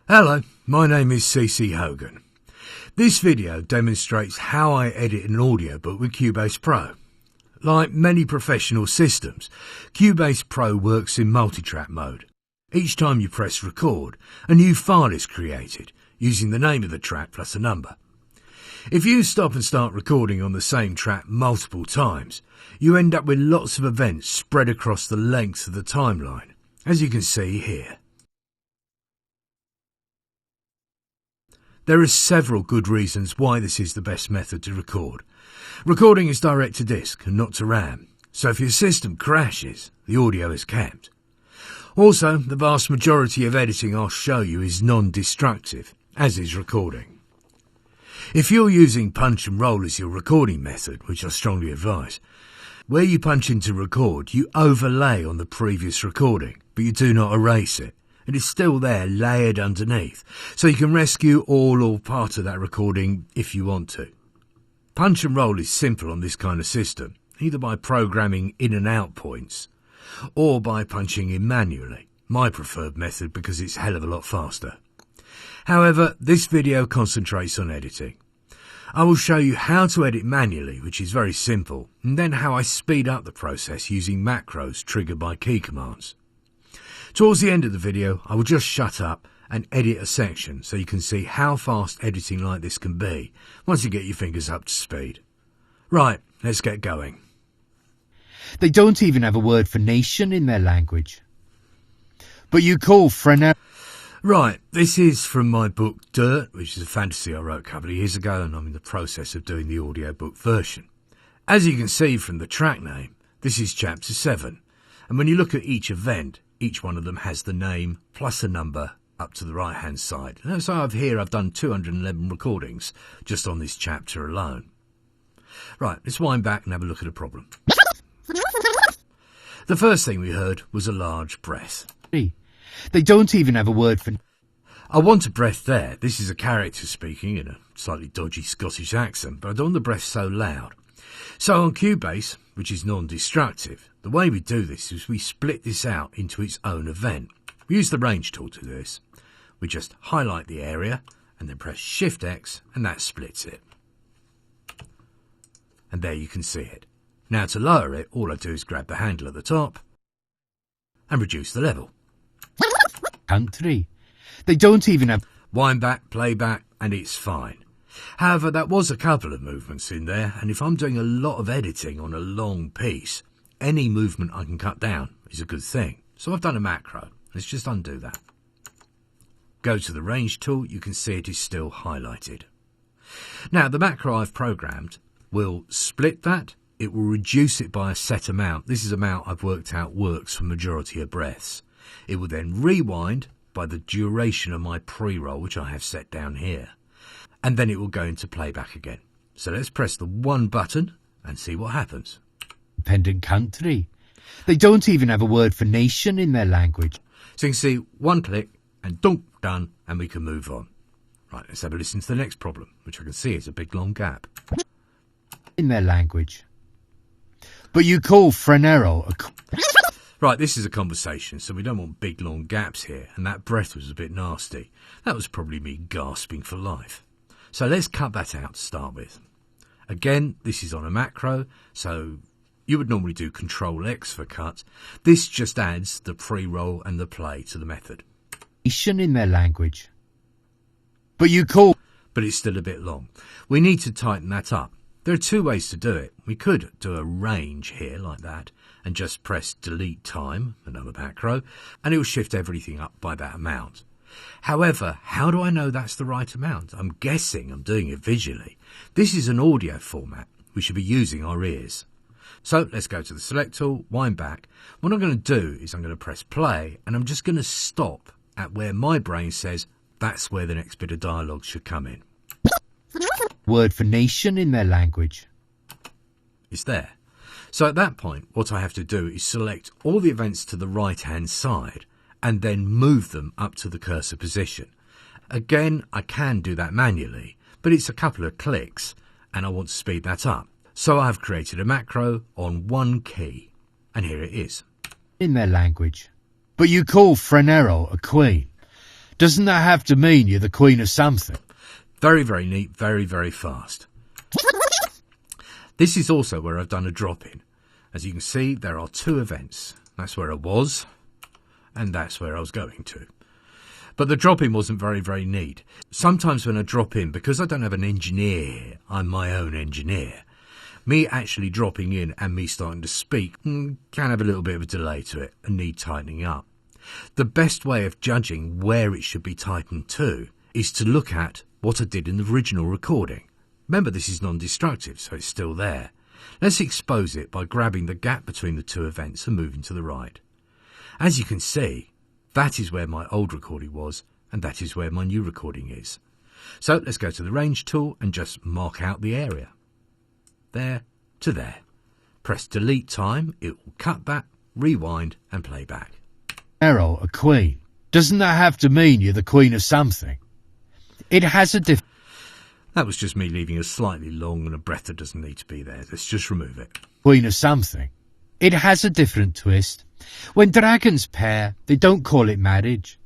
Hello, my name is CC Hogan. This video demonstrates how I edit an audiobook with Cubase Pro. Like many professional systems, Cubase Pro works in multitrack mode. Each time you press record, a new file is created, using the name of the track plus a number. If you stop and start recording on the same track multiple times, you end up with lots of events spread across the length of the timeline, as you can see here. There are several good reasons why this is the best method to record. Recording is direct to disk and not to RAM, so if your system crashes, the audio is kept. Also, the vast majority of editing I'll show you is non-destructive, as is recording. If you're using punch and roll as your recording method, which I strongly advise, where you punch in to record, you overlay on the previous recording, but you do not erase it. It is still there, layered underneath, so you can rescue all or part of that recording if you want to. Punch and roll is simple on this kind of system, either by programming in and out points, or by punching in manually, my preferred method because it's a hell of a lot faster. However, this video concentrates on editing. I will show you how to edit manually, which is very simple, and then how I speed up the process using macros triggered by key commands. Towards the end of the video, I will just shut up and edit a section so you can see how fast editing like this can be once you get your fingers up to speed. Right, let's get going. They don't even have a word for nation in their language. But you call Frenero. Right, this is from my book Dirt, which is a fantasy I wrote a couple of years ago, and I'm in the process of doing the audiobook version. As you can see from the track name, this is chapter 7, and when you look at each event, each one of them has the name plus a number up to the right hand side. And so I've done 211 recordings just on this chapter alone. Right, let's wind back and have a look at a problem. The first thing we heard was a large breath. They don't even have a word for... I want a breath there. This is a character speaking in a slightly dodgy Scottish accent, but I don't want the breath so loud. So on Cubase, which is non-destructive, the way we do this is we split this out into its own event. We use the range tool to do this. We just highlight the area and then press Shift X and that splits it. And there you can see it. Now to lower it, all I do is grab the handle at the top and reduce the level. Country. They don't even have... Wind back, play back, and it's fine. However, that was a couple of movements in there, and if I'm doing a lot of editing on a long piece, any movement I can cut down is a good thing. So I've done a macro. Let's just undo that. Go to the range tool, you can see it is still highlighted. Now, the macro I've programmed will split that. It will reduce it by a set amount. This is amount I've worked out works for majority of breaths. It will then rewind by the duration of my pre-roll, which I have set down here. And then it will go into playback again. So let's press the one button and see what happens. Independent country. They don't even have a word for nation in their language. So you can see one click and done, and we can move on. Right, let's have a listen to the next problem, which I can see is a big long gap. In their language. But you call Frenero a... Right, this is a conversation, so we don't want big long gaps here, and that breath was a bit nasty. That was probably me gasping for life. So let's cut that out to start with. Again, this is on a macro, so you would normally do Control X for cut. This just adds the pre-roll and the play to the method. In their language. But you call... But it's still a bit long. We need to tighten that up. There are two ways to do it. We could do a range here like that and just press delete time, another macro, and it will shift everything up by that amount. However, how do I know that's the right amount? I'm guessing I'm doing it visually. This is an audio format. We should be using our ears. So let's go to the select tool, wind back. What I'm going to do is I'm going to press play and I'm just going to stop at where my brain says that's where the next bit of dialogue should come in. Word for nation in their language. It's there. So at that point, what I have to do is select all the events to the right-hand side and then move them up to the cursor position. Again, I can do that manually, but it's a couple of clicks and I want to speed that up. So I've created a macro on one key, and here it is. In their language. But you call Frenero a queen. Doesn't that have to mean you're the queen of something? Very, very neat, very, very fast. This is also where I've done a drop-in. As you can see, there are two events. That's where I was, and that's where I was going to. But the drop-in wasn't very, very neat. Sometimes when I drop in, because I don't have an engineer, I'm my own engineer, me actually dropping in and me starting to speak can have a little bit of a delay to it and need tightening up. The best way of judging where it should be tightened to is to look at what I did in the original recording. Remember, this is non-destructive, so it's still there. Let's expose it by grabbing the gap between the two events and moving to the right. As you can see, that is where my old recording was, and that is where my new recording is. So let's go to the range tool and just mark out the area. There to there. Press delete time, it will cut that, rewind and play back. Errol, a queen. Doesn't that have to mean you're the queen of something? It has a different... That was just me leaving a slightly long and a breath that doesn't need to be there. Let's just remove it. Queen of something. It has a different twist. When dragons pair, they don't call it marriage.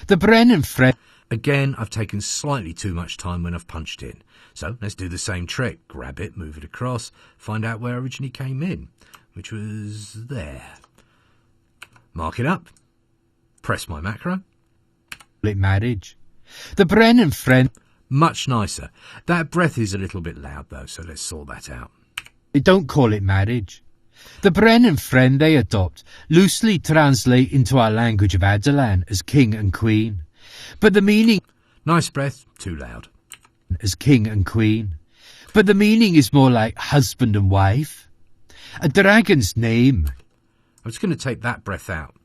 The Brennan friend... Again, I've taken slightly too much time when I've punched in. So let's do the same trick. Grab it, move it across, find out where it originally came in, which was there. Mark it up. Press my macro. Call it marriage. The Brennan friend... Much nicer. That breath is a little bit loud though, so let's sort that out. They don't call it marriage. The Brennan friend they adopt loosely translate into our language of Adelan as king and queen. But the meaning... Nice breath, too loud. As king and queen. But the meaning is more like husband and wife. A dragon's name. I'm just going to take that breath out.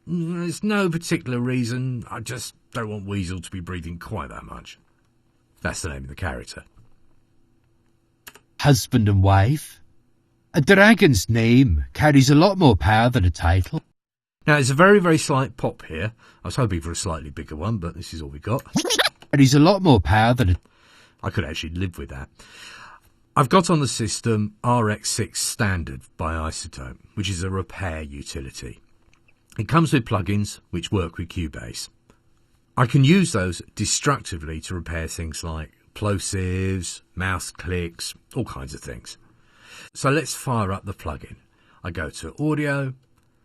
There's no particular reason. I just don't want Weasel to be breathing quite that much. That's the name of the character. Husband and wife. A dragon's name carries a lot more power than a title. Now, it's a very, very slight pop here. I was hoping for a slightly bigger one, but this is all we got. Carries a lot more power than a... I could actually live with that. I've got on the system RX6 Standard by Isotope, which is a repair utility. It comes with plugins which work with Cubase. I can use those destructively to repair things like plosives, mouse clicks, all kinds of things. So let's fire up the plugin. I go to Audio,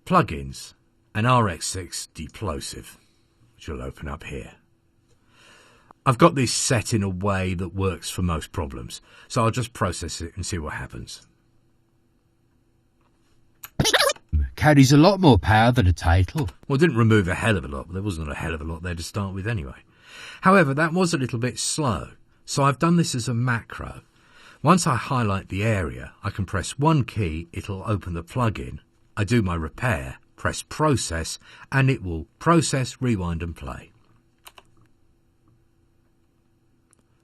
Plugins, and RX6 Deplosive, which will open up here. I've got this set in a way that works for most problems, so I'll just process it and see what happens. Carries a lot more power than a title. Well, it didn't remove a hell of a lot, but there wasn't a hell of a lot there to start with anyway. However, that was a little bit slow, so I've done this as a macro. Once I highlight the area, I can press one key, it'll open the plugin. I do my repair, press process, and it will process, rewind and play.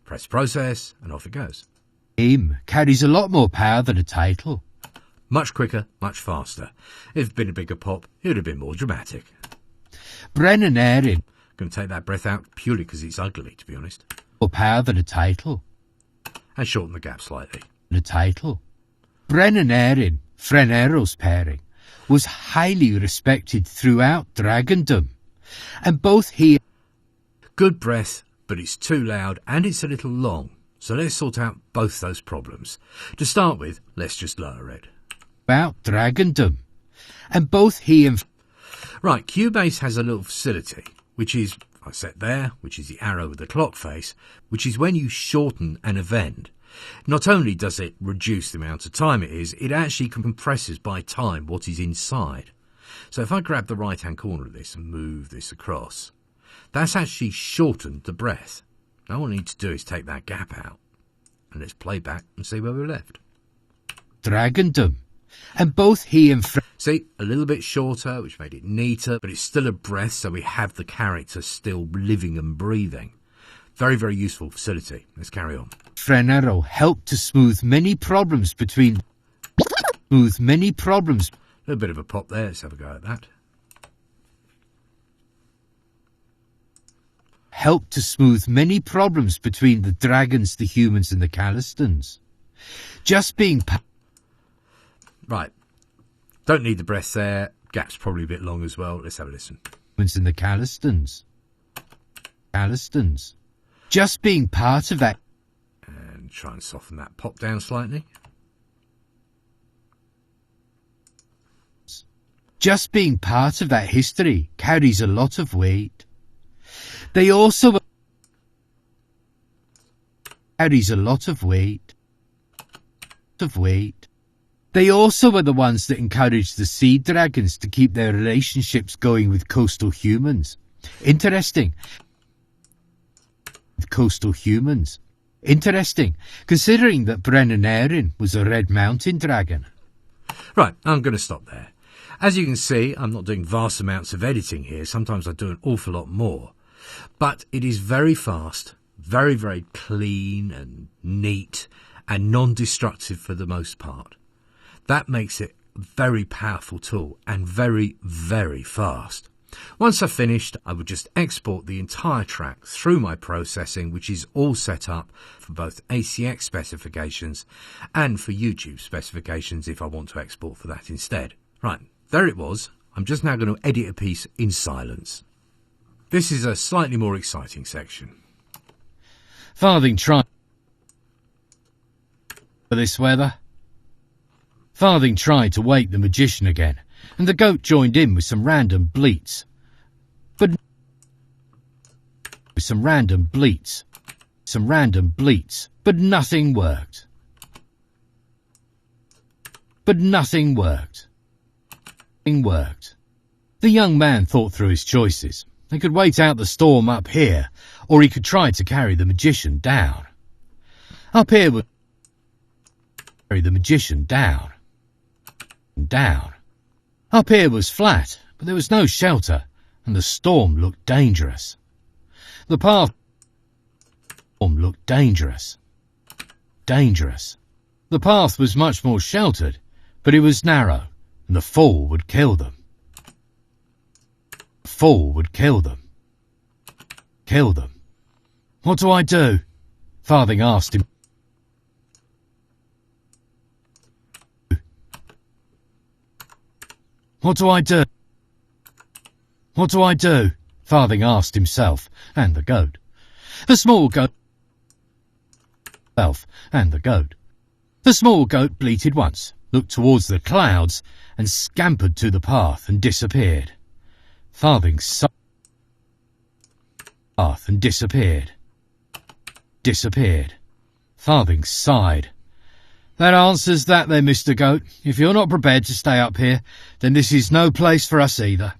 Press process, and off it goes. Carries a lot more power than a title. Much quicker, much faster. If it'd been a bigger pop, it would have been more dramatic. Brennan Erin. Going to take that breath out purely because it's ugly, to be honest. More power than a title. And shorten the gap slightly. The title. Brennan Erin, Frenero's pairing, was highly respected throughout Dragondom. And both he... Good breath, but it's too loud and it's a little long. So let's sort out both those problems. To start with, let's just lower it. About Dragondom. And both he and... Right, Cubase has a little facility, which is, I set there, which is the arrow with the clock face, which is when you shorten an event. Not only does it reduce the amount of time it is, it actually compresses by time what is inside. So if I grab the right-hand corner of this and move this across, that's actually shortened the breath. Now all I need to do is take that gap out. And let's play back and see where we're left. Dragondom. And both he and... See, a little bit shorter, which made it neater, but it's still a breath, so we have the character still living and breathing. Very, very useful facility. Let's carry on. Frenero helped to smooth many problems between... A little bit of a pop there. Let's have a go at that. Helped to smooth many problems between the dragons, the humans and the Callistons. Just being... Right. Don't need the breath there. Gap's probably a bit long as well. Let's have a listen. And the Callistons. Alliston's. Just being part of that. And try and soften that pop down slightly. Just being part of that history carries a lot of weight. They also carries a lot of weight. They also were the ones that encouraged the sea dragons to keep their relationships going with coastal humans. Interesting. With coastal humans. Interesting, considering that Brennan Erin was a red mountain dragon. Right, I'm going to stop there. As you can see, I'm not doing vast amounts of editing here. Sometimes I do an awful lot more. But it is very fast, very, very clean and neat and non-destructive for the most part. That makes it a very powerful tool and very, very fast. Once I've finished, I would just export the entire track through my processing, which is all set up for both ACX specifications and for YouTube specifications if I want to export for that instead. Right, there it was. I'm just now going to edit a piece in silence. This is a slightly more exciting section. Farthing tried for this weather. Farthing tried to wake the magician again, and the goat joined in with some random bleats. But nothing worked. The young man thought through his choices. He could wait out the storm up here, or he could try to carry the magician down. Up here would carry the magician down. Up here was flat, but there was no shelter, and the storm looked dangerous. The path looked dangerous. The path was much more sheltered, but it was narrow, and the fall would kill them. What do I do? Farthing asked him. What do I do? Farthing asked himself and the goat. The small goat bleated once, looked towards the clouds, and scampered to the path and disappeared. Farthing sighed and disappeared. Farthing sighed. That answers that then, Mr. Goat. If you're not prepared to stay up here, then this is no place for us either.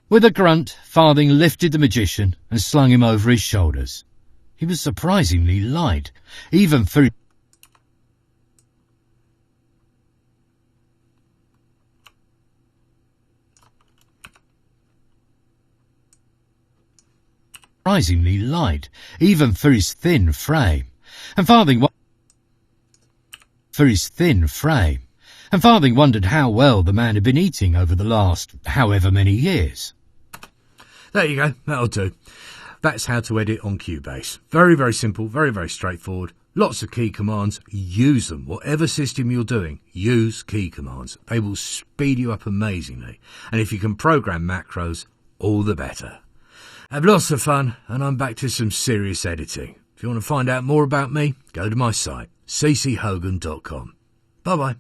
With a grunt, Farthing lifted the magician and slung him over his shoulders. He was surprisingly light, even for his thin frame, and Farthing wondered how well the man had been eating over the last however many years. There you go, that'll do. That's how to edit on Cubase. Very, very simple, very, very straightforward. Lots of key commands. Use them. Whatever system you're doing, use key commands. They will speed you up amazingly. And if you can program macros, all the better. Have lots of fun, and I'm back to some serious editing. If you want to find out more about me, go to my site, cchogan.com. Bye-bye.